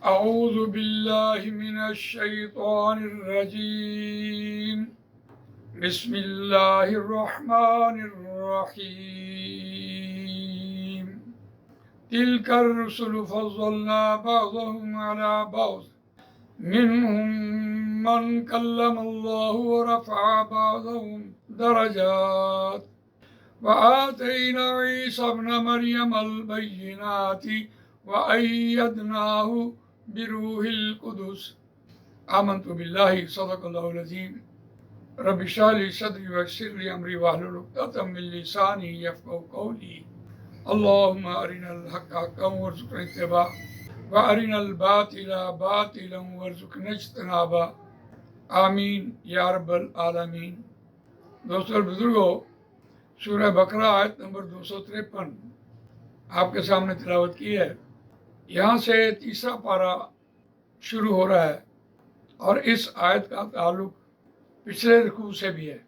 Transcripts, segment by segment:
اعوذ باللہ من الشیطان الرجیم بسم اللہ الرحمن الرحیم تلک الرسل فضلنا بعضهم على بعض منهم من کلم اللہ ورفع بعضهم درجات وآتینا عیسی ابن مریم البینات وأيدناه بروح القدس آمنت بالله صدق الله العظيم رب اشرح لي صدري ويسر لي أمري واحلل عقدة من لساني يفقهوا قولي اللهم أرنا الحق حقا وارزقنا اتباعه وأرنا الباطل باطلا وارزقنا اجتنابه آمین یا رب العالمین۔ دوستو اور بزرگوں، سورہ بقرہ آیت نمبر 253 آپ کے سامنے تلاوت کی ہے۔ یہاں سے تیسرا پارہ شروع ہو رہا ہے اور اس آیت کا تعلق پچھلے رکوع سے بھی ہے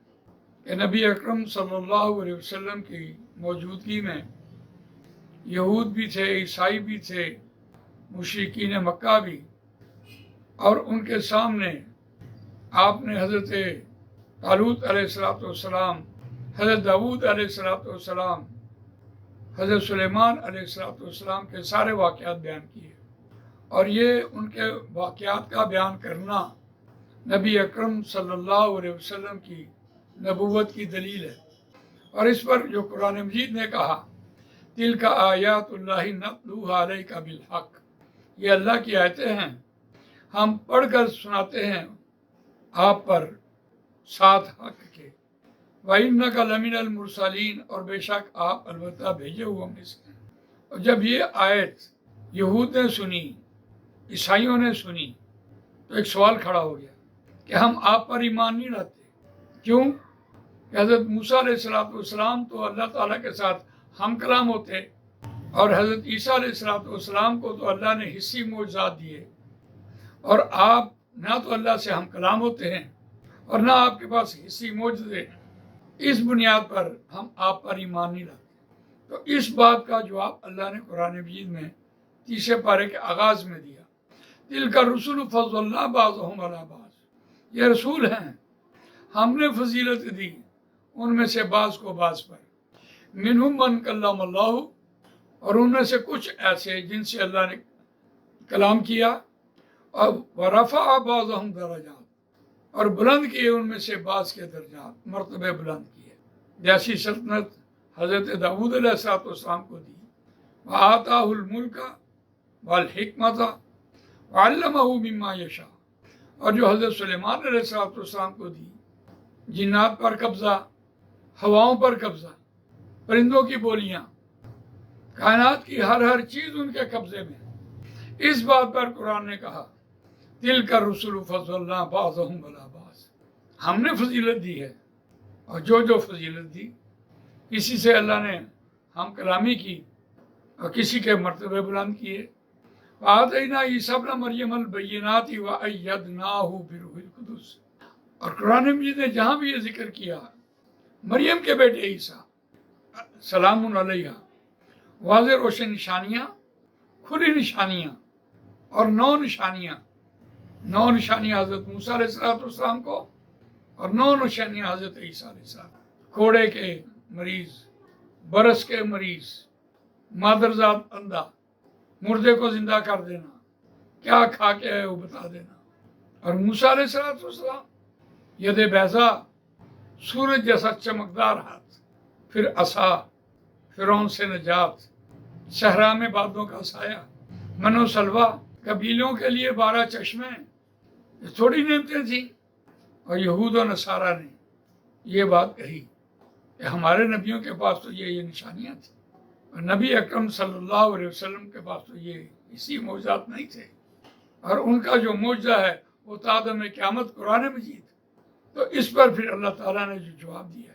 کہ نبی اکرم صلی اللہ علیہ وسلم کی موجودگی میں یہود بھی تھے، عیسائی بھی تھے، مشرکین مکہ بھی، اور ان کے سامنے آپ نے حضرت طالوت علیہ السلام، حضرت داؤد علیہ السلام، حضرت سلیمان علیہ السلام کے سارے واقعات بیان کیے، اور یہ ان کے واقعات کا بیان کرنا نبی اکرم صلی اللہ علیہ وسلم کی نبوت کی دلیل ہے۔ اور اس پر جو قرآن مجید نے کہا تلک آیات اللہ نتلوہا علیک بالحق، یہ اللہ کی آیتیں ہیں، ہم پڑھ کر سناتے ہیں آپ پر ساتھ حق کے۔ وَإِنَّكَ لَمِنَ الْمُرْسَلِينَ، اور بے شک آپ البتہ بھیجے ہوئے میں سے ہیں۔ اور جب یہ آیت یہود نے سنی، عیسائیوں نے سنی، تو ایک سوال کھڑا ہو گیا کہ ہم آپ پر ایمان نہیں لاتے۔ کیوں؟ کہ حضرت موسیٰ علیہ السلام تو اللہ تعالیٰ کے ساتھ ہم کلام ہوتے، اور حضرت عیسیٰ علیہ السلام کو تو اللہ نے حصی معجزات دیے، اور آپ نہ تو اللہ سے ہم کلام ہوتے ہیں اور نہ آپ کے پاس حصی معجزے ہیں۔ اس بنیاد پر ہم آپ پر ایمان نہیں لاتے۔ تو اس بات کا جواب اللہ نے قرآن مجید میں تیسرے پارے کے آغاز میں دیا۔ تلک الرسل فضلنا بعضهم علی بعض، یہ رسول ہیں، ہم نے فضیلت دی ان میں سے بعض کو بعض پر۔ منہم من کلم اللہ، اور ان میں سے کچھ ایسے جن سے اللہ نے کلام کیا، اور ورفع بعضهم درجات، اور بلند کیے ان میں سے بعض کے درجات، مرتبے بلند کیے۔ جیسی سلطنت حضرت داؤد علیہ السلام کو دی، وآتاہ الملک والحکمت وعلمہ مما یشاء، اور جو حضرت سلیمان علیہ السلام کو دی، جنات پر قبضہ، ہواؤں پر قبضہ، پرندوں کی بولیاں، کائنات کی ہر چیز ان کے قبضے میں۔ اس بات پر قرآن نے کہا تلک الرسل فضلنا بعضهم علی بعض، ہم نے فضیلت دی ہے، اور جو فضیلت دی، کسی سے اللہ نے ہم کلامی کی اور کسی کے مرتبے بلند کیے۔ وآتینا عیسی ابن مریم البینات وأیدناہ بروح القدس، اور قرآن مجید نے جہاں بھی یہ ذکر کیا مریم کے بیٹے عیسیٰ سلام علیہ، واضح روشن نشانیاں، کھلی نشانیاں اور نو نشانیاں حضرت موسیٰ علیہ السلام کو، اور 9 نشانیاں حضرت عیسیٰ علیہ السلام۔ کوڑے کے مریض، برس کے مریض، مادرزاد اندھا، مردے کو زندہ کر دینا، کیا کھا کے ہے وہ بتا دینا۔ اور موسیٰ علیہ السلام ید بیضا، سورج جیسا چمکدار ہاتھ، پھر عصا، فرعون سے نجات، صحرا میں بادلوں کا سایہ، من و سلوہ، قبیلوں کے لیے 12 چشمے، یہ تھوڑی نعمتیں تھیں۔ اور یہود و نصارہ نے یہ بات کہی کہ ہمارے نبیوں کے پاس تو یہ نشانیاں تھیں، اور نبی اکرم صلی اللہ علیہ وسلم کے پاس تو یہ اسی معجزات نہیں تھے، اور ان کا جو معجزہ ہے وہ تا دم قیامت قرآن مجید۔ تو اس پر پھر اللہ تعالیٰ نے جو جواب دیا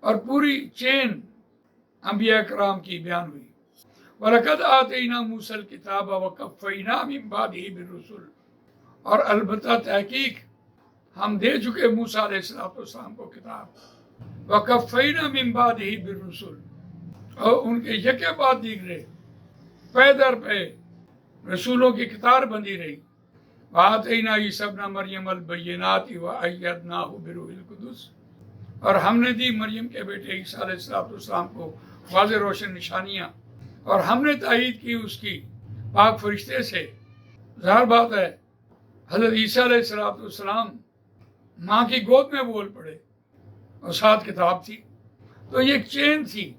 اور پوری چین انبیاء کرام کی بیان ہوئی۔ وَلَقَدْ آتَيْنَا مُوسَى الْكِتَابَ وَقَفَّيْنَا مِن بَعْدِهِ بِالرُّسُلِ، اور البتہ تحقیق ہم دے چکے موسیٰ علیہ السلام کو کتاب، وَقَفَّيْنَا مِن بَعْدِهِ بِالرُّسُلِ، اور ان کے یکے بعد دیگرے پے در پے رسولوں کی قطار بندی رہی. وآتینا عیسی ابن مریم البینات وأیدناہ بروح القدس، اور ہم نے دی مریم کے بیٹے عیسیٰ علیہ السلام کو واضح روشن نشانیاں، اور ہم نے تائید کی اس کی پاک فرشتے سے. ظاہر بات ہے حضرت عیسیٰ علیہ السلام ماں کی گود میں بول پڑے اور ساتھ کتاب تھی. تو یہ ایک چین تھی،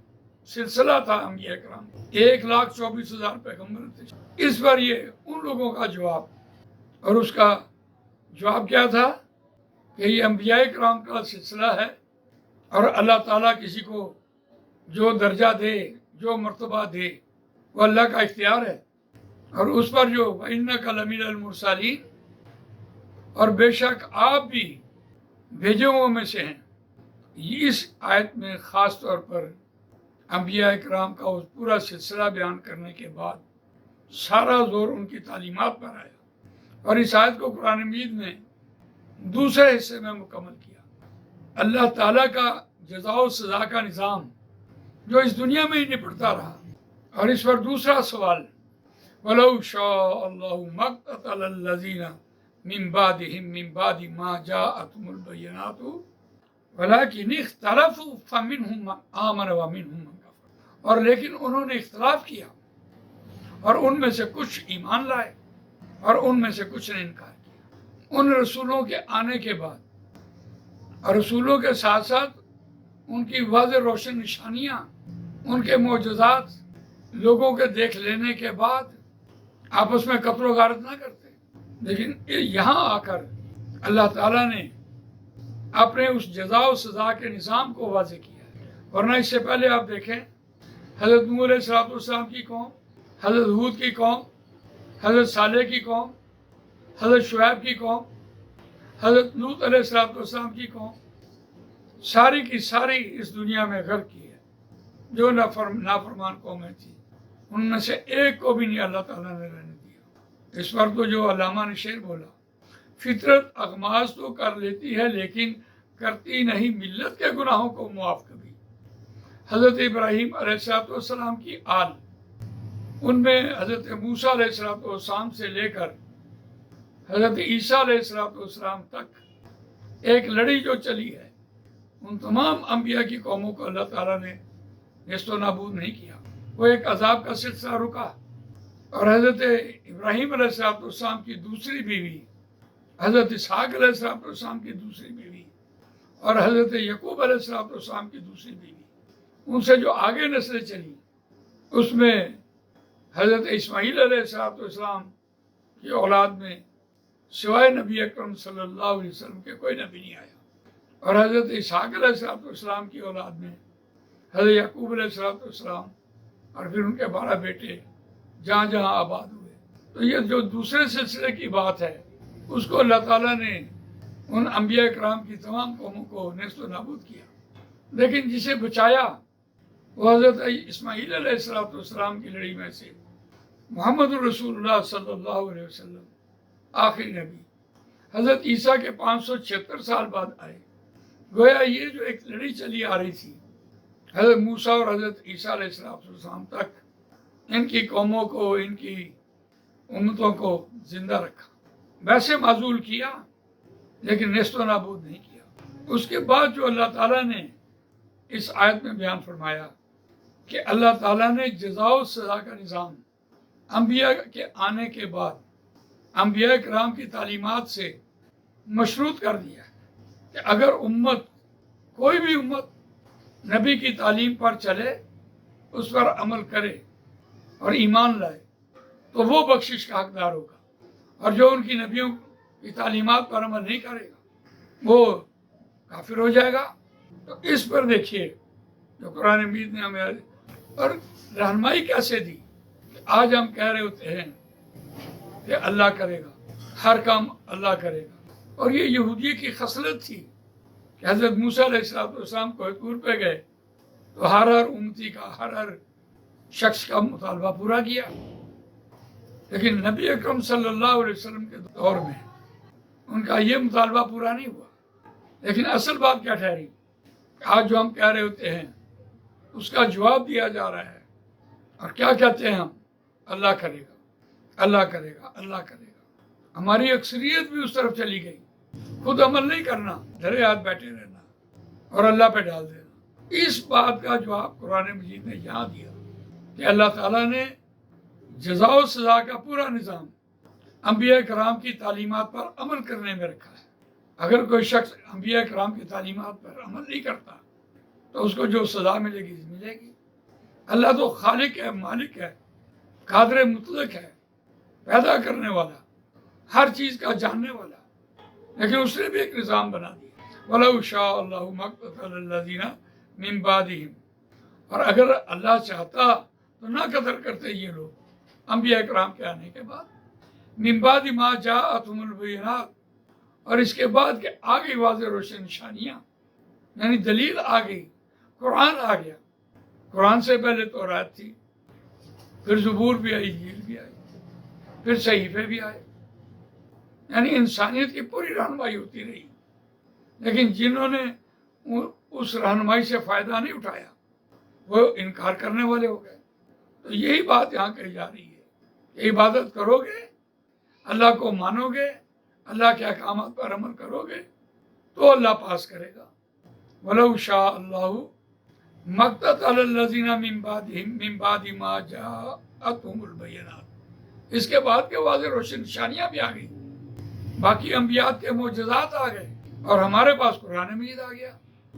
سلسلہ تھا انبیاء کرام. 1,24,000 پیغمبر تھے. اس پر یہ ان لوگوں کا جواب، اور اس کا جواب کیا تھا کہ یہ انبیاء کرام کا سلسلہ ہے، اور اللہ تعالیٰ کسی کو جو درجہ دے، جو مرتبہ دے، وہ اللہ کا اختیار ہے. اور اس پر جو وَإِنَّكَ لَمِنَ الْمُرْسَلِينَ، اور بے شک آپ بھی بھیجے ہوئوں میں سے ہیں. اس آیت میں خاص طور پر انبیاء کرام کا اس پورا سلسلہ بیان کرنے کے بعد سارا زور ان کی تعلیمات پر آیا، اور اس آیت کو قرآن مجید میں دوسرے حصے میں مکمل کیا. اللہ تعالیٰ کا جزا و سزا کا نظام جو اس دنیا میں ہی نپٹتا رہا. اور اس پر دوسرا سوال، وَلَوْ شَاءَ اللَّهُ مَا اقْتَتَلَ الَّذِينَ مِن بَعْدِهِم مِّن بَعْدِ مَا جَاءَتْهُمُ الْبَيِّنَاتُ وَلَٰكِنِ اخْتَلَفُوا فَمِنْهُم مَّنْ آمَنَ وَمِنْهُم مَّنْ كَفَرَ. اور لیکن انہوں نے اختلاف کیا، اور ان میں سے کچھ ایمان لائے اور ان میں سے کچھ نے انکار کیا. ان رسولوں کے آنے کے بعد، اور رسولوں کے ساتھ ساتھ ان کی واضح روشن نشانیاں، ان کے معجزات لوگوں کے دیکھ لینے کے بعد آپس میں قتل و غارت نہ کرتے. لیکن یہاں آ کر اللہ تعالیٰ نے اپنے اس جزا و سزا کے نظام کو واضح کیا ہے. ورنہ اس سے پہلے آپ دیکھیں حضرت نوح علیہ السلام کی قوم، حضرت ہود کی قوم، حضرت صالح کی قوم، حضرت شعیب کی قوم، حضرت لوط علیہ السلام کی قوم، ساری کی ساری اس دنیا میں غرق کی ہے. جو نافرمان قومیں تھیں ان میں سے ایک کو بھی نہیں اللہ تعالیٰ نے رہنے دیا. اس پر تو جو علامہ نے شعر بولا، فطرت اغماز تو کر لیتی ہے لیکن کرتی نہیں ملت کے گناہوں کو معاف کبھی. حضرت ابراہیم علیہ السلام کی آل، ان میں حضرت موسیٰ علیہ السلام سے لے کر حضرت عیسیٰ علیہ السلام تک ایک لڑی جو چلی ہے، ان تمام انبیاء کی قوموں کو اللہ تعالیٰ نے نیست و نابود نہیں کیا. وہ ایک عذاب کا سلسلہ رکا. اور حضرت ابراہیم علیہ السلام کی دوسری بیوی، حضرت اسحاق علیہ السلام کی دوسری بیوی، اور حضرت یعقوب علیہ السلام کی دوسری بیوی، ان سے جو آگے نسلیں چلی، اس میں حضرت اسماعیل علیہ السلام کی اولاد میں سوائے نبی اکرم صلی اللہ علیہ وسلم کے کوئی نبی نہیں آیا. اور حضرت اسحاق علیہ السلام کی اولاد میں حضرت یعقوب علیہ السلام اور پھر ان کے 12 بیٹے جہاں جہاں آباد ہوئے. تو یہ جو دوسرے سلسلے کی بات ہے، اس کو اللہ تعالیٰ نے ان انبیاء کرام کی تمام قوموں کو نیست و نابود کیا. لیکن جسے بچایا وہ حضرت اسماعیل علیہ السلام کی لڑی میں سے محمد الرسول اللہ صلی اللہ علیہ وسلم آخری نبی حضرت عیسیٰ کے 576 سال بعد آئے. گویا یہ جو ایک لڑی چلی آ رہی تھی حضرت موسیٰ اور حضرت عیسیٰ علیہ السلام تک، ان کی قوموں کو، ان کی امتوں کو زندہ رکھا. ویسے معزول کیا لیکن نیست و نابود نہیں کیا. اس کے بعد جو اللہ تعالیٰ نے اس آیت میں بیان فرمایا کہ اللہ تعالیٰ نے جزا و سزا کا نظام انبیاء کے آنے کے بعد انبیاء کرام کی تعلیمات سے مشروط کر دیا ہے کہ اگر امت، کوئی بھی امت نبی کی تعلیم پر چلے، اس پر عمل کرے اور ایمان لائے تو وہ بخشش کا حقدار ہوگا. اور جو ان کی نبیوں کی تعلیمات پر عمل نہیں کرے گا وہ کافر ہو جائے گا. تو اس پر دیکھیے جو قرآن مجید نے ہمیں اور رہنمائی کیسے دی کہ آج ہم کہہ رہے ہوتے ہیں کہ اللہ کرے گا، ہر کام اللہ کرے گا. اور یہ یہودیے کی خصلت تھی کہ حضرت موسیٰ علیہ السلام کو طور پہ گئے تو ہر امتی کا، ہر شخص کا مطالبہ پورا کیا. لیکن نبی اکرم صلی اللہ علیہ وسلم کے دور میں ان کا یہ مطالبہ پورا نہیں ہوا. لیکن اصل بات کیا ٹھہری؟ آج جو ہم کہہ رہے ہوتے ہیں اس کا جواب دیا جا رہا ہے. اور کیا کہتے ہیں ہم؟ اللہ کرے گا. اللہ کرے گا، اللہ کرے گا۔ ہماری اکثریت بھی اس طرف چلی گئی، خود عمل نہیں کرنا، دھرے ہاتھ بیٹھے رہنا اور اللہ پہ ڈال دینا۔ اس بات کا جواب قرآن مجید نے یہاں دیا کہ اللہ تعالیٰ نے جزا و سزا کا پورا نظام انبیاء کرام کی تعلیمات پر عمل کرنے میں رکھا ہے۔ اگر کوئی شخص انبیاء کرام کی تعلیمات پر عمل نہیں کرتا تو اس کو جو سزا ملے گی ملے گی۔ اللہ تو خالق ہے، مالک ہے، قادر مطلق ہے، پیدا کرنے والا، ہر چیز کا جاننے والا، لیکن اس نے بھی ایک نظام بنا دیا۔ وَلَوْ شَاءَ اللَّهُ مَا اقْتَتَلَ الَّذِينَ مِن بَعْدِهِمْ، اور اگر اللہ چاہتا تو نہ قدر کرتے یہ لوگ انبیاء کرام کے آنے کے بعد، من بعد ما جاءتهم البینات، اور اس کے بعد کہ آ گئی واضح روشن نشانیاں، یعنی دلیل آ گئی، قرآن آ گیا۔ قرآن سے پہلے تورات تھی، پھر زبور بھی آئی، انجیل بھی آئی، پھر صحیفے بھی آئے، یعنی انسانیت کی پوری رہنمائی ہوتی رہی، لیکن جنہوں نے اس رہنمائی سے فائدہ نہیں اٹھایا وہ انکار کرنے والے ہو گئے۔ تو یہی بات یہاں کہی جا رہی ہے کہ عبادت کرو گے، اللہ کو مانو گے، اللہ کے احکامات پر عمل کرو گے تو اللہ پاس کرے گا۔ وَلَوْ شَاءَ اللَّهُ مَا اقْتَتَلَ الَّذِينَ مِن بَعْدِ مَا جَاءَتْهُمُ الْبَيِّنَاتُ، اس کے بعد کے واضح روشن نشانیاں بھی آ گئی، باقی انبیاء کے معجزات آ گئے اور ہمارے پاس قرآن مجید آ گیا۔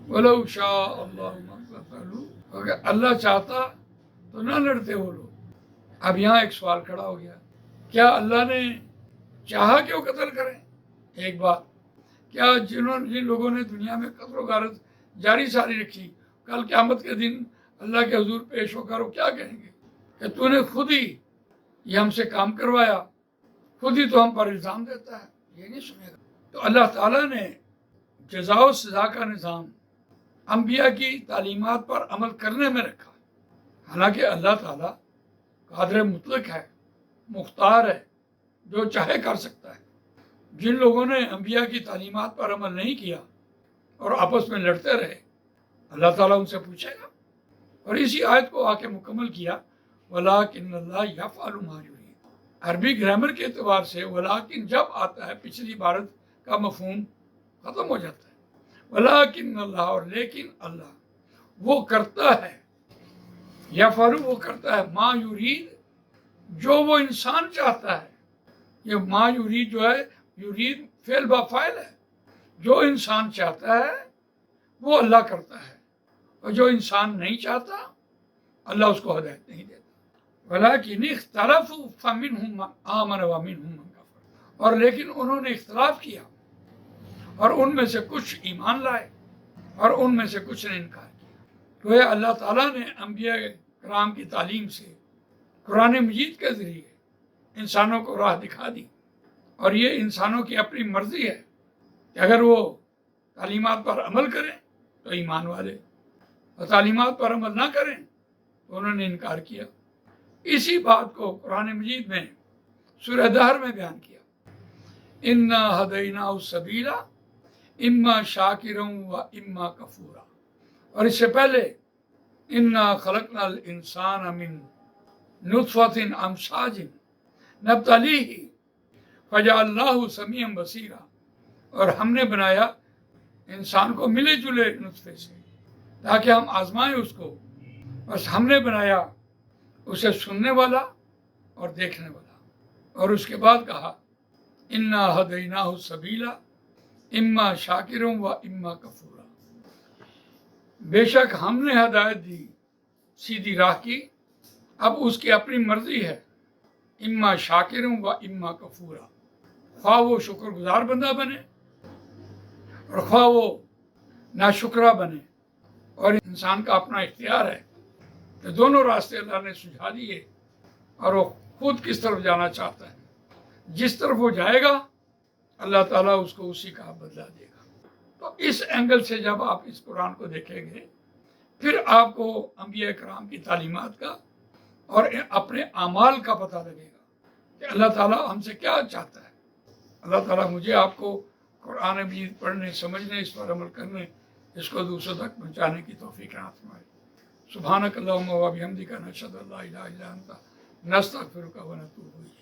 وَلَوْ شَاءَ اللَّهُ مَا اقْتَتَلُوا، اگر اللہ چاہتا تو نہ لڑتے وہ لوگ۔ اب یہاں ایک سوال کھڑا ہو گیا، کیا اللہ نے چاہا کہ وہ قتل کریں؟ ایک بات، کیا جن لوگوں نے دنیا میں قتل و غارت جاری ساری رکھی، کل قیامت کے دن اللہ کے حضور پیش ہو کر وہ کیا کہیں گے کہ تو نے خود ہی یہ ہم سے کام کروایا، خود ہی تو ہم پر الزام دیتا ہے؟ یہ نہیں سنے گا۔ تو اللہ تعالیٰ نے جزا و سزا کا نظام انبیاء کی تعلیمات پر عمل کرنے میں رکھا، حالانکہ اللہ تعالیٰ قادر مطلق ہے، مختار ہے، جو چاہے کر سکتا ہے۔ جن لوگوں نے انبیاء کی تعلیمات پر عمل نہیں کیا اور آپس میں لڑتے رہے، اللہ تعالیٰ ان سے پوچھے گا۔ اور اسی آیت کو آ کے مکمل کیا، وَلَٰكِنَّ اللَّهَ يَفْعَلُ مَا يُرِيدُ۔ عربی گرامر کے اعتبار سے ولیکن جب آتا ہے پچھلی عبارت کا مفہوم ختم ہو جاتا ہے۔ ولیکن اللہ، اور لیکن اللہ وہ کرتا ہے، یفعل وہ کرتا ہے، ما یرید جو وہ انسان چاہتا ہے۔ یہ ما یرید جو ہے، یرید فعل با فاعل ہے، جو انسان چاہتا ہے وہ اللہ کرتا ہے، اور جو انسان نہیں چاہتا اللہ اس کو ہدایت نہیں دیتا۔ وَلَٰكِنِ اخْتَلَفُوا فَمِنْهُم مَّنْ آمَنَ وَمِنْهُم مَّن كَفَرَ، اور لیکن انہوں نے اختلاف کیا اور ان میں سے کچھ ایمان لائے اور ان میں سے کچھ نے انکار کیا۔ تو اللہ تعالیٰ نے انبیاء کرام کی تعلیم سے، قرآن مجید کے ذریعے انسانوں کو راہ دکھا دی، اور یہ انسانوں کی اپنی مرضی ہے کہ اگر وہ تعلیمات پر عمل کریں تو ایمان والے، اور تعلیمات پر عمل نہ کریں تو انہوں نے انکار کیا۔ اسی بات کو قرآن مجید میں سورہ دہر میں بیان کیا، اِنَّا هَدَيْنَاهُ السَّبِيلَ اِمَّا شَاكِرًا وَإِمَّا كَفُورًا، اور اس سے پہلے اِنَّا خَلَقْنَا الْإِنسَانَ مِن نُطْفَةٍ أَمْشَاجٍ نَبْتَلِيهِ فَجَعَلْنَاهُ سَمِيعًا بَصِيرًا، اور ہم نے بنایا انسان کو ملے جلے نطفے سے تاکہ ہم آزمائیں اس کو، بس ہم نے بنایا اسے سننے والا اور دیکھنے والا۔ اور اس کے بعد کہا اِنَّا هَدَيْنَاهُ السَّبِيلَ اِمَّا شَاكِرًا وَإِمَّا كَفُورًا، بے شک ہم نے ہدایت دی سیدھی راہ کی، اب اس کی اپنی مرضی ہے، اِمَّا شَاكِرًا وَإِمَّا كَفُورًا، خواہ وہ شکر گزار بندہ بنے اور خواہ وہ ناشکرہ بنے۔ اور انسان کا اپنا اختیار ہے کہ دونوں راستے اللہ نے سجھا دیے، اور وہ خود کس طرف جانا چاہتا ہے، جس طرف وہ جائے گا اللہ تعالیٰ اس کو اسی کا بدلہ دے گا۔ تو اس اینگل سے جب آپ اس قرآن کو دیکھیں گے، پھر آپ کو انبیاء کرام کی تعلیمات کا اور اپنے اعمال کا پتہ لگے گا کہ اللہ تعالیٰ ہم سے کیا چاہتا ہے۔ اللہ تعالیٰ مجھے آپ کو قرآن مجید پڑھنے، سمجھنے، اس پر عمل کرنے، اس کو دوسروں تک پہنچانے کی توفیق عطا فرمائے۔ سبحانک اللہم و بحمدک، نشہد ان لا الہ الا انت، نستغفرک و نتوب الیک۔